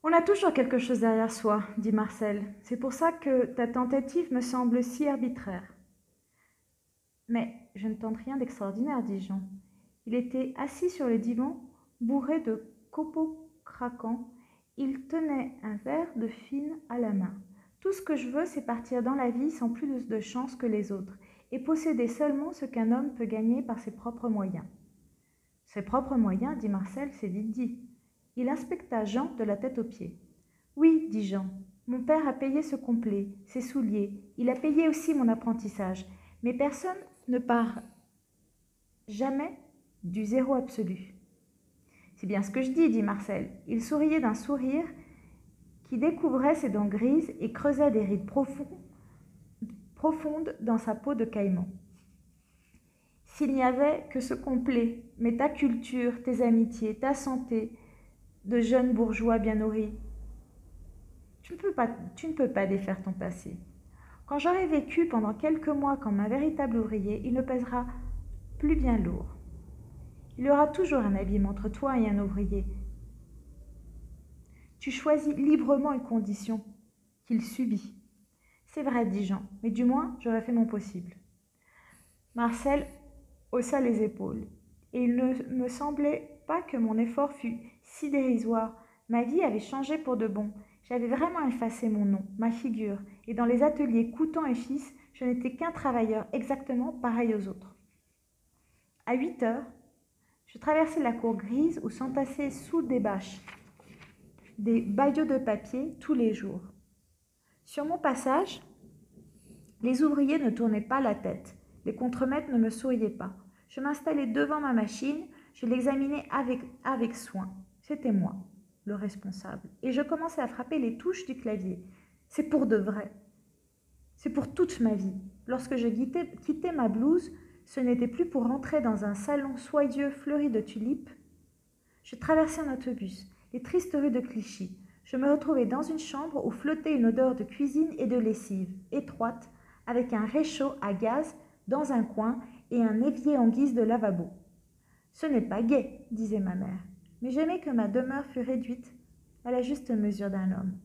On a toujours quelque chose derrière soi, dit Marcel. C'est pour ça que ta tentative me semble si arbitraire. Mais je ne tente rien d'extraordinaire, dit Jean. Il était assis sur le divan, bourré de copeaux craquants. Il tenait un verre de fine à la main. Tout ce que je veux, c'est partir dans la vie sans plus de chance que les autres, et posséder seulement ce qu'un homme peut gagner par ses propres moyens. Ses propres moyens, dit Marcel, c'est vite dit. Il inspecta Jean de la tête aux pieds. Oui, dit Jean, mon père a payé ce complet, ses souliers, il a payé aussi mon apprentissage, mais personne ne part jamais du zéro absolu. C'est bien ce que je dis, dit Marcel. Il souriait d'un sourire qui découvrait ses dents grises et creusait des rides profondes dans sa peau de caïman. S'il n'y avait que ce complet, mais ta culture, tes amitiés, ta santé, de jeunes bourgeois bien nourris, tu ne peux pas défaire ton passé. Quand j'aurai vécu pendant quelques mois comme un véritable ouvrier, il ne pèsera plus bien lourd. Il y aura toujours un abîme entre toi et un ouvrier. Tu choisis librement une condition qu'il subit. C'est vrai, dit Jean, mais du moins j'aurais fait mon possible. Marcel haussa les épaules, et il ne me semblait pas que mon effort fût si dérisoire. Ma vie avait changé pour de bon. J'avais vraiment effacé mon nom, ma figure, et dans les ateliers Coutan et Fils, je n'étais qu'un travailleur exactement pareil aux autres. À 8 heures, je traversai la cour grise où s'entassaient sous des bâches des bayaux de papier tous les jours. Sur mon passage, les ouvriers ne tournaient pas la tête, les contremaîtres ne me souriaient pas. Je m'installai devant ma machine, je l'examinai avec soin. C'était moi, le responsable, et je commençai à frapper les touches du clavier. C'est pour de vrai. C'est pour toute ma vie. Lorsque je quittai ma blouse, ce n'était plus pour entrer dans un salon soyeux fleuri de tulipes. Je traversai un autobus, les tristes rues de Clichy. Je me retrouvai dans une chambre où flottait une odeur de cuisine et de lessive, étroite, avec un réchaud à gaz dans un coin et un évier en guise de lavabo. Ce n'est pas gai, disait ma mère, mais j'aimais que ma demeure fût réduite à la juste mesure d'un homme.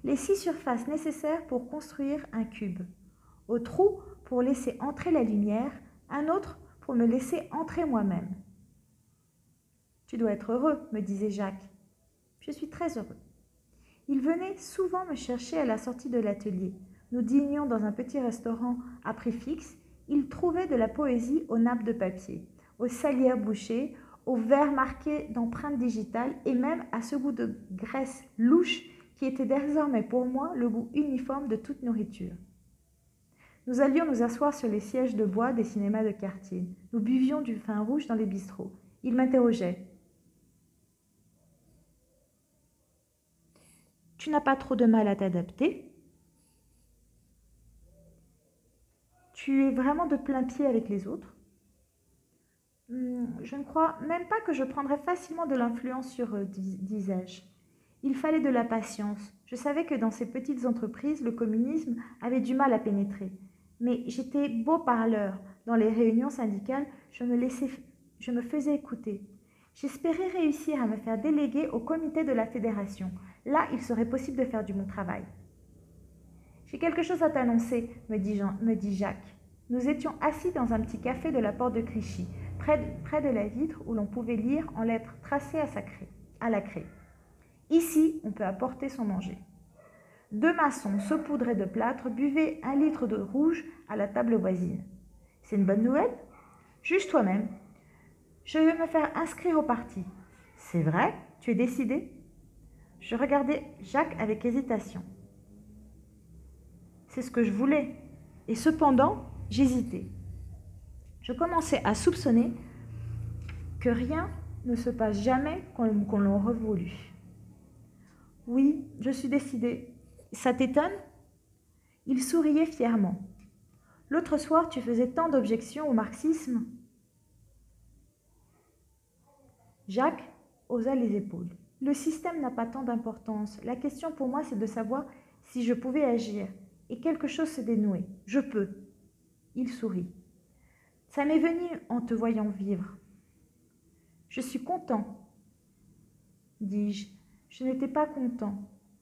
Les 6 surfaces nécessaires pour construire un cube. Au trou pour laisser entrer la lumière, un autre pour me laisser entrer moi-même. Tu dois être heureux, me disait Jacques. Je suis très heureux. Il venait souvent me chercher à la sortie de l'atelier. Nous dînions dans un petit restaurant à prix fixe. Il trouvait de la poésie aux nappes de papier, aux salières bouchées, aux verres marqués d'empreintes digitales et même à ce goût de graisse louche qui était désormais pour moi le goût uniforme de toute nourriture. Nous allions nous asseoir sur les sièges de bois des cinémas de quartier. Nous buvions du vin rouge dans les bistrots. Il m'interrogeait. Tu n'as pas trop de mal à t'adapter? Tu es vraiment de plein pied avec les autres? Je ne crois même pas que je prendrais facilement de l'influence sur eux, disais-je. Il fallait de la patience. Je savais que dans ces petites entreprises, le communisme avait du mal à pénétrer. Mais j'étais beau parleur. Dans les réunions syndicales, je me faisais écouter. J'espérais réussir à me faire déléguer au comité de la fédération. Là, il serait possible de faire du bon travail. J'ai quelque chose à t'annoncer, me dit Jacques. Nous étions assis dans un petit café de la porte de Clichy, près de la vitre où l'on pouvait lire en lettres tracées à la craie. Ici, on peut apporter son manger. 2 maçons saupoudrés de plâtre buvaient 1 litre de rouge à la table voisine. C'est une bonne nouvelle? Juge toi-même. Je vais me faire inscrire au parti. C'est vrai? Tu es décidé? Je regardais Jacques avec hésitation. C'est ce que je voulais. Et cependant, j'hésitais. Je commençais à soupçonner que rien ne se passe jamais qu'on l'aurait voulu. Oui, je suis décidée. Ça t'étonne? Il souriait fièrement. L'autre soir, tu faisais tant d'objections au marxisme. Jacques haussa les épaules. Le système n'a pas tant d'importance. La question pour moi, c'est de savoir si je pouvais agir. Et quelque chose s'est dénoué. Je peux. Il sourit. Ça m'est venu en te voyant vivre. Je suis content, dis-je. Je n'étais pas content.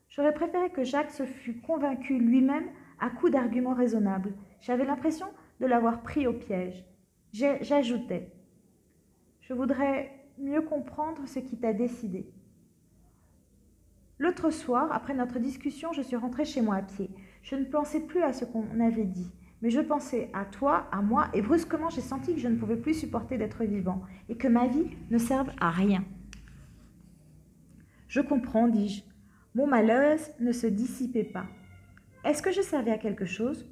J'aurais préféré que Jacques se fût convaincu lui-même à coups d'arguments raisonnables. J'avais l'impression de l'avoir pris au piège. J'ajoutais: je voudrais mieux comprendre ce qui t'a décidé. L'autre soir, après notre discussion, je suis rentrée chez moi à pied. Je ne pensais plus à ce qu'on avait dit, mais je pensais à toi, à moi, et brusquement j'ai senti que je ne pouvais plus supporter d'être vivant, et que ma vie ne serve à rien. Je comprends, dis-je. Mon malaise ne se dissipait pas. Est-ce que je servais à quelque chose?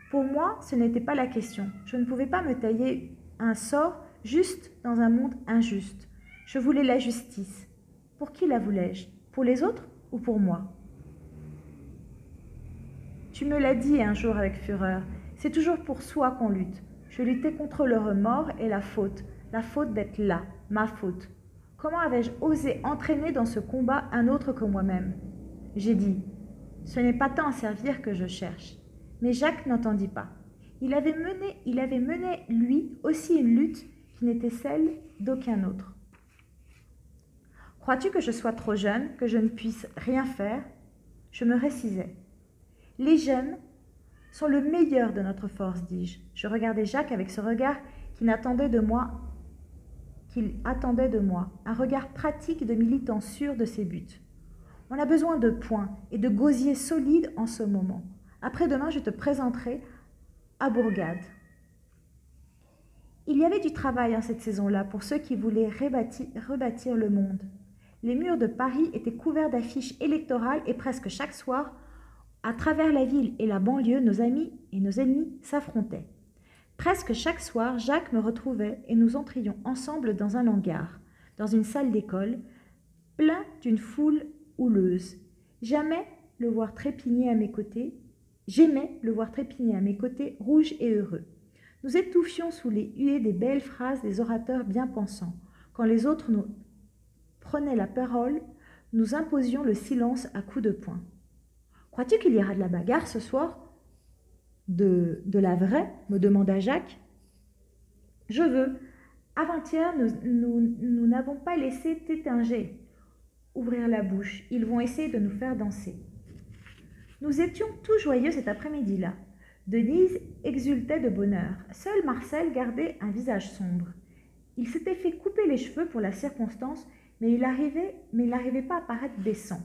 Pour moi, ce n'était pas la question. Je ne pouvais pas me tailler un sort juste dans un monde injuste. Je voulais la justice. Pour qui la voulais-je? Pour les autres ou pour moi? Tu me l'as dit un jour avec fureur. C'est toujours pour soi qu'on lutte. Je luttais contre le remords et la faute d'être là, ma faute. Comment avais-je osé entraîner dans ce combat un autre que moi-même? J'ai dit: ce n'est pas tant à servir que je cherche. Mais Jacques n'entendit pas. Il avait mené, lui aussi, une lutte qui n'était celle d'aucun autre. Crois-tu que je sois trop jeune, que je ne puisse rien faire? Je me récisais. Les jeunes sont le meilleur de notre force, dis-je. Je regardais Jacques avec ce regard qu'il attendait de moi, un regard pratique de militant sûr de ses buts. On a besoin de poings et de gosiers solides en ce moment. Après-demain, je te présenterai à Bourgade. Il y avait du travail en cette saison-là pour ceux qui voulaient rebâtir le monde. Les murs de Paris étaient couverts d'affiches électorales et presque chaque soir, à travers la ville et la banlieue, nos amis et nos ennemis s'affrontaient. Presque chaque soir, Jacques me retrouvait et nous entrions ensemble dans un hangar, dans une salle d'école, plein d'une foule houleuse. J'aimais le voir trépigner à mes côtés, rouge et heureux. Nous étouffions sous les huées des belles phrases des orateurs bien pensants. Quand les autres nous prenaient la parole, nous imposions le silence à coups de poing. Crois-tu qu'il y aura de la bagarre ce soir? De la vraie? Me demanda Jacques. Je veux. Avant-hier, nous n'avons pas laissé Tétinger ouvrir la bouche. Ils vont essayer de nous faire danser. Nous étions tout joyeux cet après-midi-là. Denise exultait de bonheur. Seul Marcel gardait un visage sombre. Il s'était fait couper les cheveux pour la circonstance, mais il n'arrivait pas à paraître décent.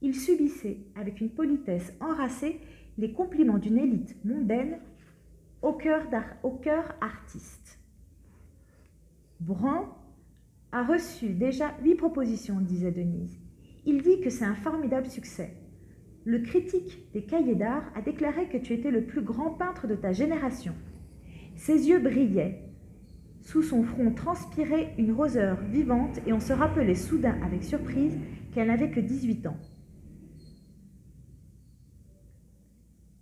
Il subissait, avec une politesse enracée, les compliments d'une élite mondaine au cœur artiste. Brand a reçu déjà 8 propositions, disait Denise. Il dit que c'est un formidable succès. Le critique des cahiers d'art a déclaré que tu étais le plus grand peintre de ta génération. Ses yeux brillaient. Sous son front transpirait une roseur vivante et on se rappelait soudain avec surprise qu'elle n'avait que 18 ans.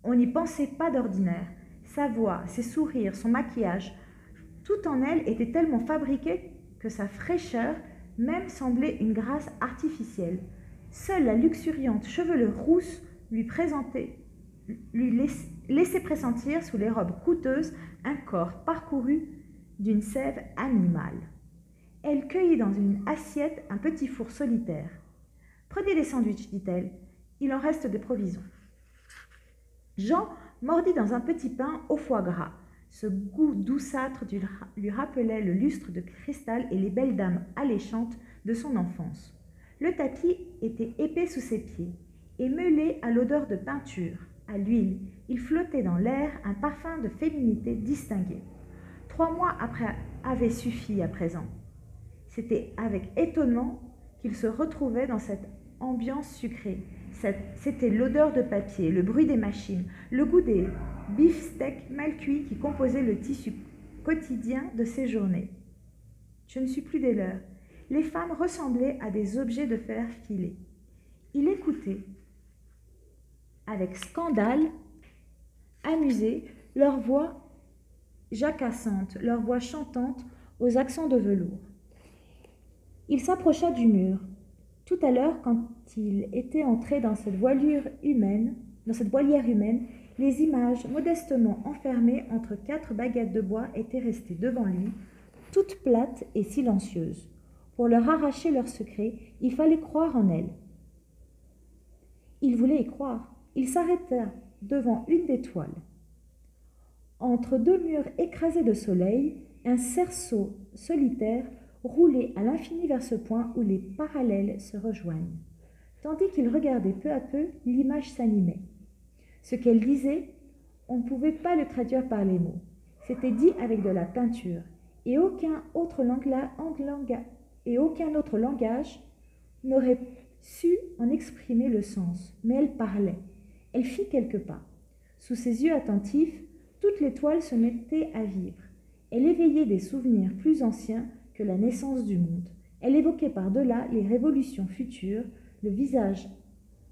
On n'y pensait pas d'ordinaire. Sa voix, ses sourires, son maquillage, tout en elle était tellement fabriqué que sa fraîcheur même semblait une grâce artificielle. Seule la luxuriante chevelure rousse lui laissait pressentir sous les robes coûteuses un corps parcouru d'une sève animale. Elle cueillit dans une assiette un petit four solitaire. « Prenez des sandwichs, dit-elle, il en reste des provisions. » Jean mordit dans un petit pain au foie gras. Ce goût douceâtre lui rappelait le lustre de cristal et les belles dames alléchantes de son enfance. Le tapis était épais sous ses pieds et mêlé à l'odeur de peinture, à l'huile. Il flottait dans l'air un parfum de féminité distingué. 3 mois après avait suffi à présent. C'était avec étonnement qu'il se retrouvait dans cette ambiance sucrée. C'était l'odeur de papier, le bruit des machines, le goût des beefsteaks mal cuits qui composaient le tissu quotidien de ses journées. Je ne suis plus des leurs. Les femmes ressemblaient à des objets de fer filés. Il écoutait, avec scandale, amusé, leur voix jacassantes, leur voix chantante aux accents de velours. Il s'approcha du mur. Tout à l'heure, quand il était entré dans cette volière humaine, les images modestement enfermées entre 4 baguettes de bois étaient restées devant lui, toutes plates et silencieuses. Pour leur arracher leur secret, il fallait croire en elles. Il voulait y croire. Il s'arrêta devant une des toiles. Entre deux murs écrasés de soleil, un cerceau solitaire roulait à l'infini vers ce point où les parallèles se rejoignent. Tandis qu'il regardait peu à peu, l'image s'animait. Ce qu'elle disait, on ne pouvait pas le traduire par les mots. C'était dit avec de la peinture, et aucun autre langage n'aurait su en exprimer le sens. Mais elle parlait. Elle fit quelques pas. Sous ses yeux attentifs, toute l'étoile se mettait à vivre. Elle éveillait des souvenirs plus anciens que la naissance du monde. Elle évoquait par-delà les révolutions futures, le visage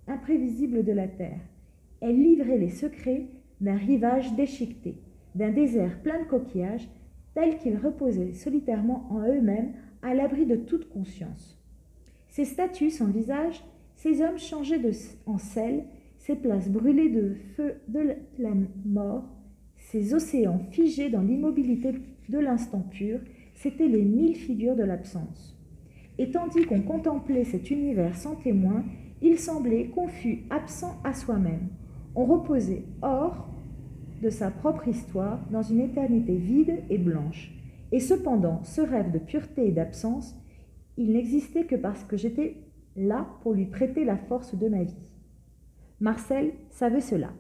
imprévisible de la terre. Elle livrait les secrets d'un rivage déchiqueté, d'un désert plein de coquillages, tels qu'ils reposaient solitairement en eux-mêmes, à l'abri de toute conscience. Ces statues sans visage, ces hommes changés en sel, ces places brûlées de feu de la mort, ces océans figés dans l'immobilité de l'instant pur, c'étaient les 1000 figures de l'absence. Et tandis qu'on contemplait cet univers sans témoin, il semblait qu'on fût absent à soi-même. On reposait hors de sa propre histoire dans une éternité vide et blanche. Et cependant, ce rêve de pureté et d'absence, il n'existait que parce que j'étais là pour lui prêter la force de ma vie. Marcel savait cela.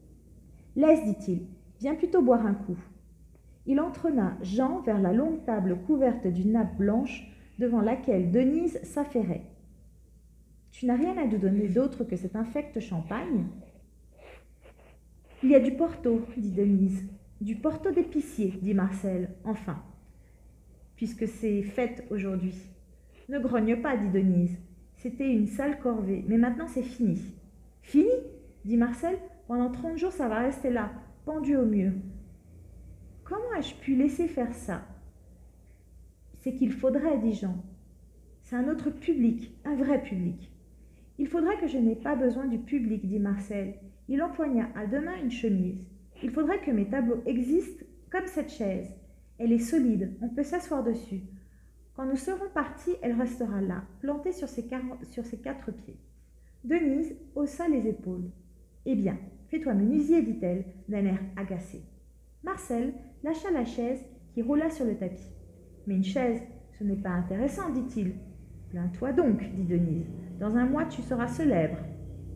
« Laisse, dit-il, viens plutôt boire un coup. » Il entraîna Jean vers la longue table couverte d'une nappe blanche devant laquelle Denise s'affairait. « Tu n'as rien à nous donner d'autre que cet infect champagne ?»« Il y a du Porto, dit Denise. Du Porto d'épicier, dit Marcel, enfin, puisque c'est fête aujourd'hui. Ne grogne pas, dit Denise. C'était une sale corvée, mais maintenant c'est fini. Fini, dit Marcel. Pendant 30 jours, ça va rester là, pendu au mur. Comment ai-je pu laisser faire ça? C'est qu'il faudrait, dit Jean. C'est un autre public, un vrai public. Il faudrait que je n'ai pas besoin du public, dit Marcel. Il empoigna à deux mains une chemise. Il faudrait que mes tableaux existent comme cette chaise. Elle est solide, on peut s'asseoir dessus. Quand nous serons partis, elle restera là, plantée sur ses 4 pieds. Denise haussa les épaules. Eh bien, fais-toi menuisier, dit-elle, d'un air agacé. Marcel lâcha la chaise qui roula sur le tapis. Mais une chaise, ce n'est pas intéressant, dit-il. Plains-toi donc, dit Denise. Dans un mois, tu seras célèbre.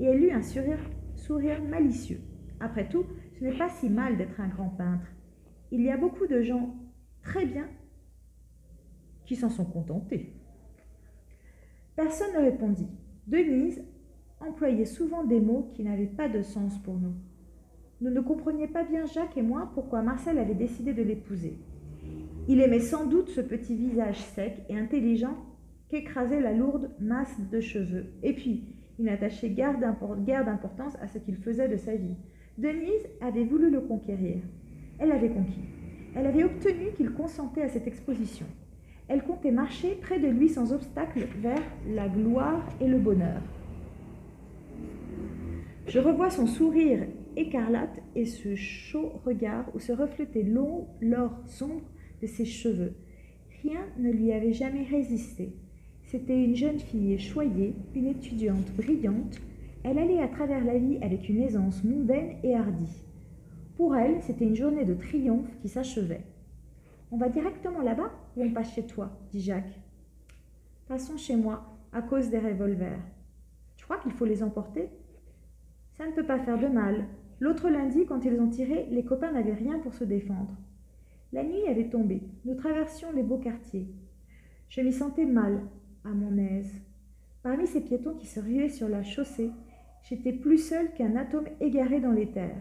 Et elle eut un sourire malicieux. Après tout, ce n'est pas si mal d'être un grand peintre. Il y a beaucoup de gens très bien qui s'en sont contentés. Personne ne répondit. Denise employait souvent des mots qui n'avaient pas de sens pour nous. Nous ne comprenions pas bien, Jacques et moi, pourquoi Marcel avait décidé de l'épouser. Il aimait sans doute ce petit visage sec et intelligent qu'écrasait la lourde masse de cheveux. Et puis, il n'attachait guère d'importance à ce qu'il faisait de sa vie. Denise avait voulu le conquérir. Elle l'avait conquis. Elle avait obtenu qu'il consentait à cette exposition. Elle comptait marcher près de lui sans obstacle vers la gloire et le bonheur. Je revois son sourire écarlate et ce chaud regard où se reflétait l'or sombre de ses cheveux. Rien ne lui avait jamais résisté. C'était une jeune fille choyée, une étudiante brillante. Elle allait à travers la vie avec une aisance mondaine et hardie. Pour elle, c'était une journée de triomphe qui s'achevait. « On va directement là-bas ou on passe chez toi ?» dit Jacques. « Passons chez moi, à cause des revolvers. Tu crois qu'il faut les emporter ? Ça ne peut pas faire de mal. L'autre lundi, quand ils ont tiré, les copains n'avaient rien pour se défendre. La nuit avait tombé. Nous traversions les beaux quartiers. Je m'y sentais mal, à mon aise. Parmi ces piétons qui se ruaient sur la chaussée, j'étais plus seule qu'un atome égaré dans l'éther.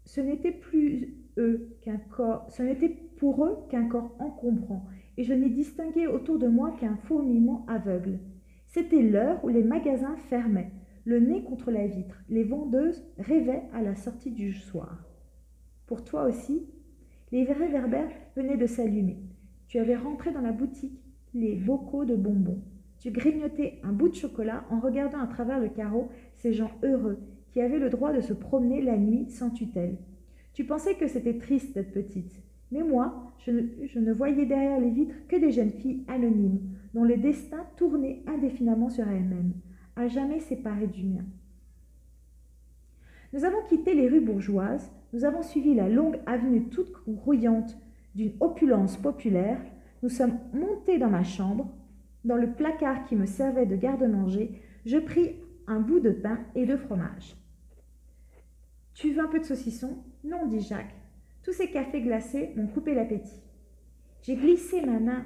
Ce n'était pour eux qu'un corps encombrant, et je n'y distinguais autour de moi qu'un fourmillement aveugle. C'était l'heure où les magasins fermaient, le nez contre la vitre. Les vendeuses rêvaient à la sortie du soir. Pour toi aussi, les réverbères venaient de s'allumer. Tu avais rentré dans la boutique les bocaux de bonbons. Tu grignotais un bout de chocolat en regardant à travers le carreau ces gens heureux qui avaient le droit de se promener la nuit sans tutelle. Tu pensais que c'était triste d'être petite. Mais moi, je ne voyais derrière les vitres que des jeunes filles anonymes, dont le destin tournait indéfiniment sur elles-mêmes. à jamais séparé du mien. Nous avons quitté les rues bourgeoises, nous avons suivi la longue avenue toute grouillante d'une opulence populaire, nous sommes montés dans ma chambre. Dans le placard qui me servait de garde-manger, je pris un bout de pain et de fromage. « Tu veux un peu de saucisson ?» ?»« Non, dit Jacques. Tous ces cafés glacés m'ont coupé l'appétit. » J'ai glissé ma main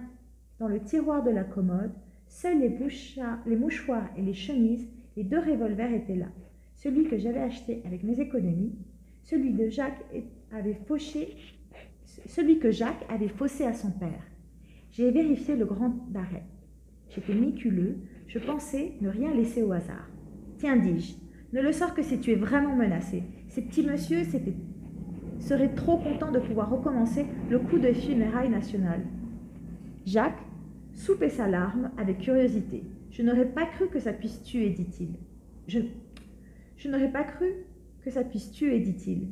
dans le tiroir de la commode. Seuls les mouchoirs et les chemises, les 2 revolvers étaient là. Celui que j'avais acheté avec mes économies, celui que Jacques avait faussé à son père. J'ai vérifié le grand d'arrêt. J'étais méculeux, je pensais ne rien laisser au hasard. « Tiens, dis-je, ne le sors que si tu es vraiment menacé. Ces petits messieurs seraient trop contents de pouvoir recommencer le coup de funérailles national. » Jacques soupait sa larme avec curiosité. « Je n'aurais pas cru que ça puisse tuer, dit-il. Je n'aurais pas cru que ça puisse tuer, dit-il.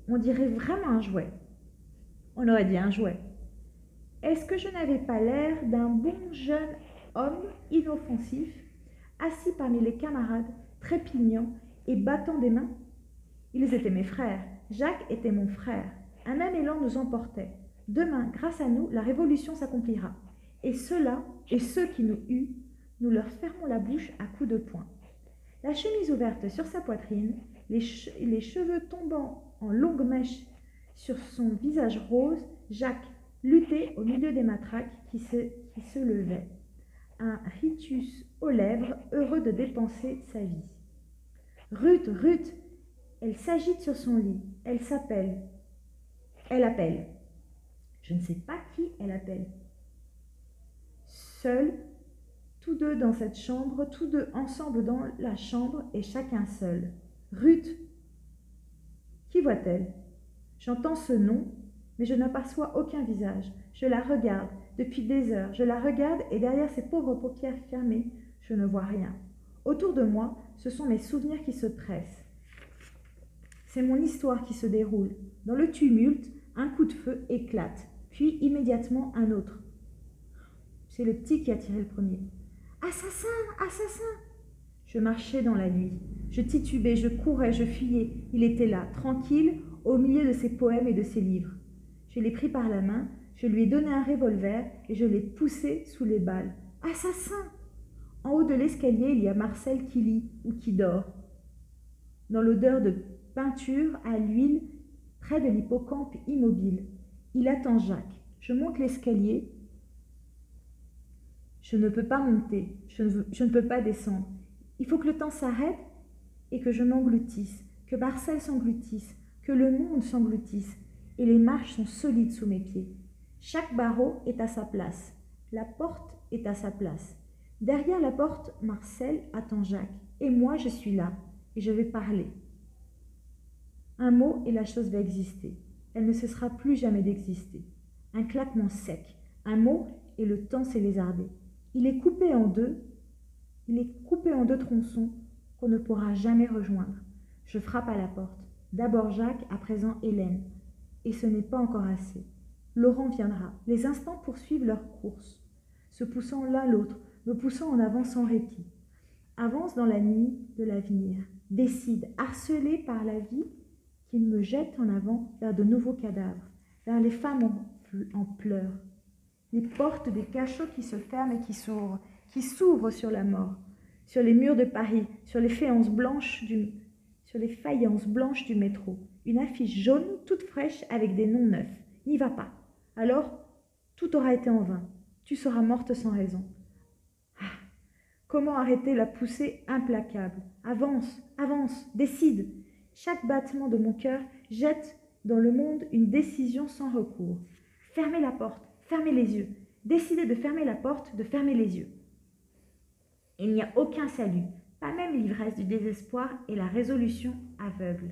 On dirait vraiment un jouet. » On aurait dit un jouet. Est-ce que je n'avais pas l'air d'un bon jeune homme inoffensif, assis parmi les camarades, trépignant et battant des mains? Ils étaient mes frères. Jacques était mon frère. Un même élan nous emportait. Demain, grâce à nous, la révolution s'accomplira. Et ceux qui nous huent, nous leur fermons la bouche à coups de poing. La chemise ouverte sur sa poitrine, les cheveux tombant en longues mèches sur son visage rose, Jacques luttait au milieu des matraques qui se levaient. Un rictus aux lèvres, heureux de dépenser sa vie. « Ruth, Ruth !» Elle s'agite sur son lit. Elle appelle. Je ne sais pas qui elle appelle. Seuls, tous 2 dans cette chambre, tous 2 ensemble dans la chambre et chacun seul. Ruth. Qui voit-elle? J'entends ce nom, mais je n'aperçois aucun visage. Je la regarde depuis des heures. Je la regarde et derrière ces pauvres paupières fermées, je ne vois rien. Autour de moi, ce sont mes souvenirs qui se pressent. C'est mon histoire qui se déroule. Dans le tumulte, un coup de feu éclate, puis immédiatement un autre. C'est le petit qui a tiré le premier. « Assassin! Assassin !» Je marchais dans la nuit. Je titubais, je courais, je fuyais. Il était là, tranquille, au milieu de ses poèmes et de ses livres. Je l'ai pris par la main, je lui ai donné un revolver et je l'ai poussé sous les balles. « Assassin !» En haut de l'escalier, il y a Marcel qui lit ou qui dort. Dans l'odeur de peinture à l'huile, près de l'hippocampe immobile. Il attend Jacques. Je monte l'escalier. Je ne peux pas monter. Je ne peux pas descendre. Il faut que le temps s'arrête et que je m'engloutisse, que Marcel s'engloutisse, que le monde s'engloutisse. Et les marches sont solides sous mes pieds. Chaque barreau est à sa place. La porte est à sa place. Derrière la porte, Marcel attend Jacques. Et moi, je suis là. Et je vais parler. Un mot et la chose va exister. Elle ne cessera plus jamais d'exister. Un claquement sec. Un mot et le temps s'est lézardé. Il est coupé en 2. Il est coupé en 2 tronçons qu'on ne pourra jamais rejoindre. Je frappe à la porte. D'abord Jacques, à présent Hélène. Et ce n'est pas encore assez. Laurent viendra. Les instants poursuivent leur course, se poussant l'un l'autre, me poussant en avant sans répit. Avance dans la nuit de l'avenir. Décide, harcelé par la vie, qu'il me jette en avant vers de nouveaux cadavres, vers les femmes en pleurs, les portes des cachots qui se ferment et qui s'ouvrent sur la mort, sur les murs de Paris, sur les faïences blanches du métro. Une affiche jaune toute fraîche avec des noms neufs. N'y va pas. Alors, tout aura été en vain. Tu seras morte sans raison. Ah, comment arrêter la poussée implacable? Avance, avance, décide. Chaque battement de mon cœur jette dans le monde une décision sans recours. Fermez la porte, fermez les yeux. Décidez de fermer la porte, de fermer les yeux. Il n'y a aucun salut, pas même l'ivresse du désespoir et la résolution aveugle.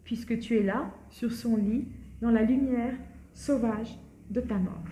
Puisque tu es là, sur son lit, dans la lumière sauvage de ta mort.